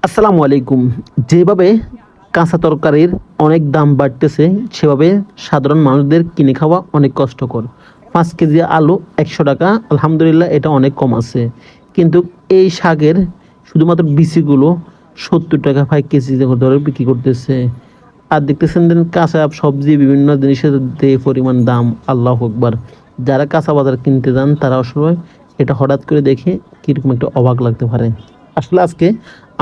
আসসালামু আলাইকুম। যেভাবে কাঁচা তরকারির অনেক দাম বাড়তেছে, সেভাবে সাধারণ মানুষদের কিনে খাওয়া অনেক কষ্টকর। 5 কেজি আলু 100 টাকা, আলহামদুলিল্লাহ এটা অনেক কম আছে। কিন্তু এই শাকের শুধুমাত্র বিচিগুলো 70 টাকা 5 কেজি ধরে বিক্রি করতেছে। আর দেখতেছেন যে কাঁচা সবজি বিভিন্ন জিনিসের যে পরিমাণ দাম, আল্লাহু আকবার। যারা কাঁচা বাজার কিনতে যান তারা আসলে এটা হঠাৎ করে দেখে কীরকম একটা অবাক লাগতে পারে। আসলে আজকে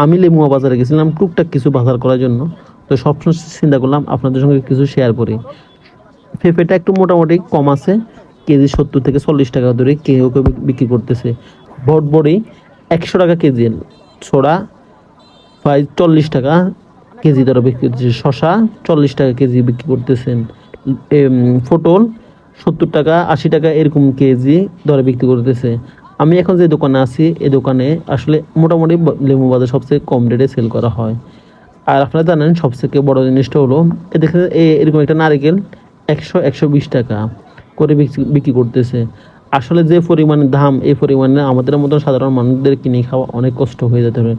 আমি লেমুয়া বাজারে গেছিলাম টুকটাক কিছু বাজার করার জন্য। তো সবসময় চিন্তা করলাম আপনাদের সঙ্গে কিছু শেয়ার করি। পেঁপেটা একটু মোটামুটি কম আছে, কেজি 70 থেকে 40 টাকা ধরে কেউ কেউ বিক্রি করতেছে। বটবড়ি 100 টাকা কেজি, ছোড়া প্রায় 40 টাকা কেজি দরে বিক্রি করতেছে। শশা 40 টাকা কেজি বিক্রি করতেছেন। পটল 70 টাকা 80 টাকা এরকম কেজি দরে বিক্রি করতেছে। আমি এখন যে দোকানে আছি এই দোকানে আসলে মোটামুটি লেবু বাজার সবচেয়ে কম রেটে সেল করা হয়। আর আপনারা জানেন সবথেকে বড় জিনিসটা হলো দেখেন এরকম একটা নারকেল 100-120 টাকা করে বিক্রি করতেছে। আসলে যে পরিমাণে দাম, এই পরিমাণে আমাদের মতন সাধারণ মানুষদের কিনে খাওয়া অনেক কষ্ট হয়ে যেতে পারে।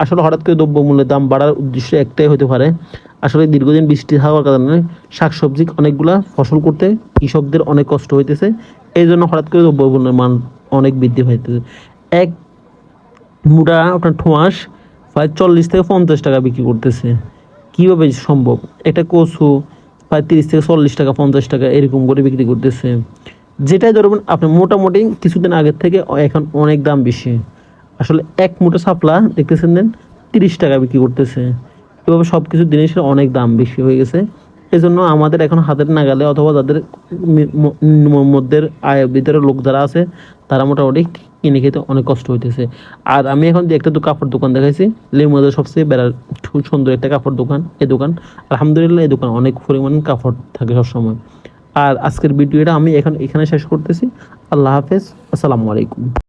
আসলে হঠাৎ করে দ্রব্যমূল্যের দাম বাড়ার উদ্দেশ্য একটাই হতে পারে, আসলে দীর্ঘদিন বৃষ্টি হওয়ার কারণে শাকসবজি অনেকগুলা ফসল করতে কৃষকদের অনেক কষ্ট হইতেছে। এই জন্য হঠাৎ করে দ্রব্যমূল্যের মান অনেক বৃদ্ধি পাইতেছে। এক মুঠা আপনার ঠোঁয়াশ প্রায় 40 থেকে 50 টাকা বিক্রি করতেছে। কীভাবে সম্ভব? একটা কচু প্রায় 30 থেকে 40 টাকা 50 টাকা এরকম করে বিক্রি করতেছে। যেটাই ধরবেন আপনি মোটামুটি কিছুদিন আগের থেকে এখন অনেক দাম বেশি। আসলে এক মুঠো শাপলা দেখতেছেন দেন 30 টাকা বিক্রি করতেছে। এভাবে সব কিছু জিনিসের অনেক দাম বেশি হয়ে গেছে। এই জন্য আমাদের এখন হাতের নাগালে অথবা যাদের মধ্যে আয়ের ভিতরে লোক যারা আছে তারা মোটামুটি কিনে খেতে অনেক কষ্ট হইতেছে। আর আমি এখন যে একটা কাপড় দোকান দেখাইছি, লেমুদের সবচেয়ে খুব সুন্দর একটা কাপড় দোকান। এই দোকান আলহামদুলিল্লাহ এই দোকান অনেক পরিমাণ কাপড় থাকে সবসময়। আর আজকের ভিডিওটা আমি এখানে শেষ করতেছি। আল্লাহ হাফেজ, আসসালামু আলাইকুম।